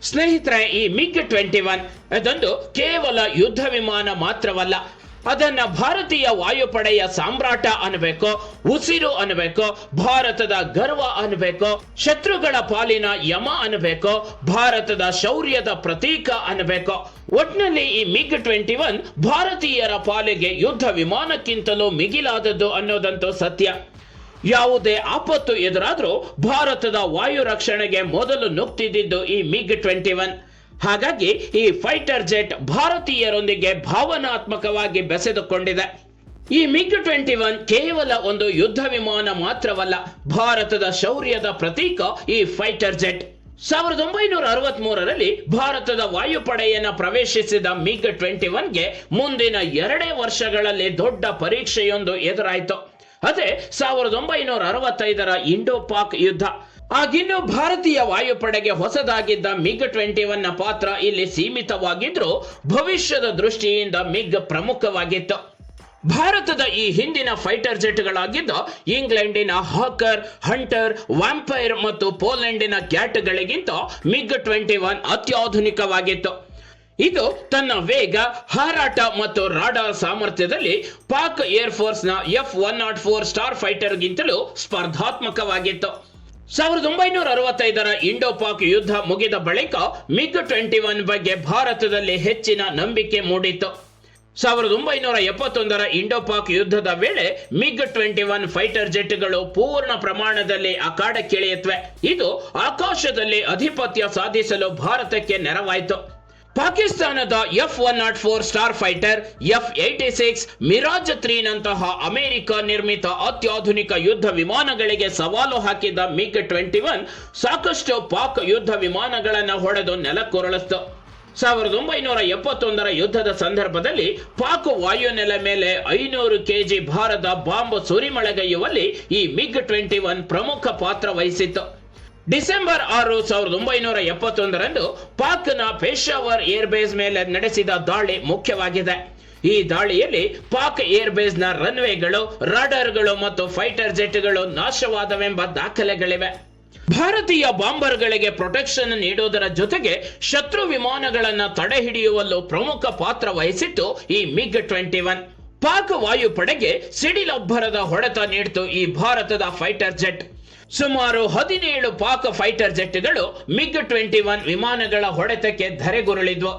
ಸ್ನೇಹಿತರೆ, ಈ MiG-21 ಅದೊಂದು ಕೇವಲ ಯುದ್ಧ ವಿಮಾನ ಮಾತ್ರವಲ್ಲ. ಅದನ್ನ ಭಾರತೀಯ ವಾಯುಪಡೆಯ ಸಾಮ್ರಾಟ ಅನ್ಬೇಕು, ಉಸಿರು ಅನ್ಬೇಕು, ಭಾರತದ ಗರ್ವ ಅನ್ಬೇಕು, ಶತ್ರುಗಳ ಪಾಲಿನ ಯಮ ಅನ್ಬೇಕು, ಭಾರತದ ಶೌರ್ಯದ ಪ್ರತೀಕ ಅನ್ಬೇಕು. ಒಟ್ನಲ್ಲಿ ಈ MiG-21 ಭಾರತೀಯರ ಪಾಲಿಗೆ ಯುದ್ಧ ವಿಮಾನಕ್ಕಿಂತಲೂ ಮಿಗಿಲಾದದ್ದು ಅನ್ನೋದಂತೂ ಸತ್ಯ. ಯಾವುದೇ ಆಪತ್ತು ಎದುರಾದ್ರೂ ಭಾರತದ ವಾಯು ರಕ್ಷಣೆಗೆ ಮೊದಲು ನುಗ್ತಿದ್ದು ಈ MiG-21. ಹಾಗಾಗಿ ಈ ಫೈಟರ್ ಜೆಟ್ ಭಾರತೀಯರೊಂದಿಗೆ ಭಾವನಾತ್ಮಕವಾಗಿ ಬೆಸೆದುಕೊಂಡಿದೆ. ಈ MiG-21 ಕೇವಲ ಒಂದು ಯುದ್ಧ ವಿಮಾನ ಮಾತ್ರವಲ್ಲ, ಭಾರತದ ಶೌರ್ಯದ ಪ್ರತೀಕ ಈ ಫೈಟರ್ ಜೆಟ್. 1963ರಲ್ಲಿ ಭಾರತದ ವಾಯುಪಡೆಯನ್ನು ಪ್ರವೇಶಿಸಿದ MiG-21ಗೆ ಮುಂದಿನ 2 ವರ್ಷಗಳಲ್ಲಿ ದೊಡ್ಡ ಪರೀಕ್ಷೆಯೊಂದು ಎದುರಾಯಿತು. ಅದೇ 1965ರ ಇಂಡೋ-ಪಾಕ್ ಯುದ್ಧ. ಆಗಿನ್ನೂ ಭಾರತೀಯ ವಾಯುಪಡೆಗೆ ಹೊಸದಾಗಿದ್ದ MiG-21ನ ಪಾತ್ರ ಇಲ್ಲಿ ಸೀಮಿತವಾಗಿದ್ರೂ ಭವಿಷ್ಯದ ದೃಷ್ಟಿಯಿಂದ MiG ಪ್ರಮುಖವಾಗಿತ್ತು. ಭಾರತದ ಈ ಹಿಂದಿನ ಫೈಟರ್ ಜೆಟ್ಗಳಾಗಿದ್ದ ಇಂಗ್ಲೆಂಡಿನ ಹಾಕರ್, ಹಂಟರ್, ವ್ಯಾಂಪೈರ್ ಮತ್ತು ಪೋಲೆಂಡಿನ ಕ್ಯಾಟ್ಗಳಿಗಿಂತ MiG-21 ಅತ್ಯಾಧುನಿಕವಾಗಿತ್ತು. ಇದು ತನ್ನ ವೇಗ, ಹಾರಾಟ ಮತ್ತು ರಾಡಾರ್ ಸಾಮರ್ಥ್ಯದಲ್ಲಿ ಪಾಕ್ ಏರ್ ಫೋರ್ಸ್ನ F-104 ಸ್ಟಾರ್ ಫೈಟರ್ಗಿಂತಲೂ ಸ್ಪರ್ಧಾತ್ಮಕವಾಗಿತ್ತು. 1965ರ ಇಂಡೋ-ಪಾಕ್ ಯುದ್ಧ ಮುಗಿದ ಬಳಿಕ MiG-21 ಬಗ್ಗೆ ಭಾರತದಲ್ಲಿ ಹೆಚ್ಚಿನ ನಂಬಿಕೆ ಮೂಡಿತ್ತು. 1971ರ ಇಂಡೋ-ಪಾಕ್ ಯುದ್ಧದ ವೇಳೆ MiG-21 ಫೈಟರ್ ಜೆಟ್ಗಳು ಪೂರ್ಣ ಪ್ರಮಾಣದಲ್ಲಿ ಅಖಾಡಕ್ಕಿಳಿಯುತ್ತವೆ. ಇದು ಆಕಾಶದಲ್ಲಿ ಅಧಿಪತ್ಯ ಸಾಧಿಸಲು ಭಾರತಕ್ಕೆ ನೆರವಾಯಿತು. ಪಾಕಿಸ್ತಾನದ F-104 star fighter, F-86, Mirage 3 ನಂತಹ ಅಮೆರಿಕ ನಿರ್ಮಿತ ಅತ್ಯಾಧುನಿಕ ಯುದ್ಧ ವಿಮಾನಗಳಿಗೆ ಸವಾಲು ಹಾಕಿದ್ದ MiG-21 ಸಾಕಷ್ಟು ಪಾಕ್ ಯುದ್ಧ ವಿಮಾನಗಳನ್ನು ಹೊಡೆದು ನೆಲಕ್ಕುರುಳಿಸಿತು. 1971ರ ಯುದ್ಧದ ಸಂದರ್ಭದಲ್ಲಿ ಪಾಕ್ ವಾಯುನೆಲ ಮೇಲೆ 500 kg ಭಾರದ ಬಾಂಬ್ ಸುರಿಮಳೆಗೈಯುವಲ್ಲಿ ಈ MiG-21 ಪ್ರಮುಖ ಪಾತ್ರ ವಹಿಸಿತ್ತು. ಡಿಸೆಂಬರ್ 6, 1971ರಂದು ಪಾಕ್ನ ಪೇಶಾವರ್ ಏರ್ಬೇಸ್ ಮೇಲೆ ನಡೆಸಿದ ದಾಳಿ ಮುಖ್ಯವಾಗಿದೆ. ಈ ದಾಳಿಯಲ್ಲಿ ಪಾಕ್ ಏರ್ಬೇಸ್ನ ರನ್ವೇಗಳು, ರಾಡರ್ಗಳು ಮತ್ತು ಫೈಟರ್ ಜೆಟ್ಗಳು ನಾಶವಾದವೆಂಬ ದಾಖಲೆಗಳಿವೆ. ಭಾರತೀಯ ಬಾಂಬರ್ಗಳಿಗೆ ಪ್ರೊಟೆಕ್ಷನ್ ನೀಡುವುದರ ಜೊತೆಗೆ ಶತ್ರು ವಿಮಾನಗಳನ್ನು ತಡೆ ಹಿಡಿಯುವಲ್ಲೂ ಪ್ರಮುಖ ಪಾತ್ರ ವಹಿಸಿತ್ತು ಈ MiG-21. ಪಾಕ್ ವಾಯುಪಡೆಗೆ ಸಿಡಿಲೊಬ್ಬರದ ಹೊಡೆತ ನೀಡಿತು ಈ ಭಾರತದ ಫೈಟರ್ ಜೆಟ್. ಸುಮಾರು 17 ಪಾಕ್ ಫೈಟರ್ ಜೆಟ್ಗಳು MiG-21 ವಿಮಾನಗಳ ಹೊಡೆತಕ್ಕೆ ಧರೆಗುರುಳಿದ್ವು.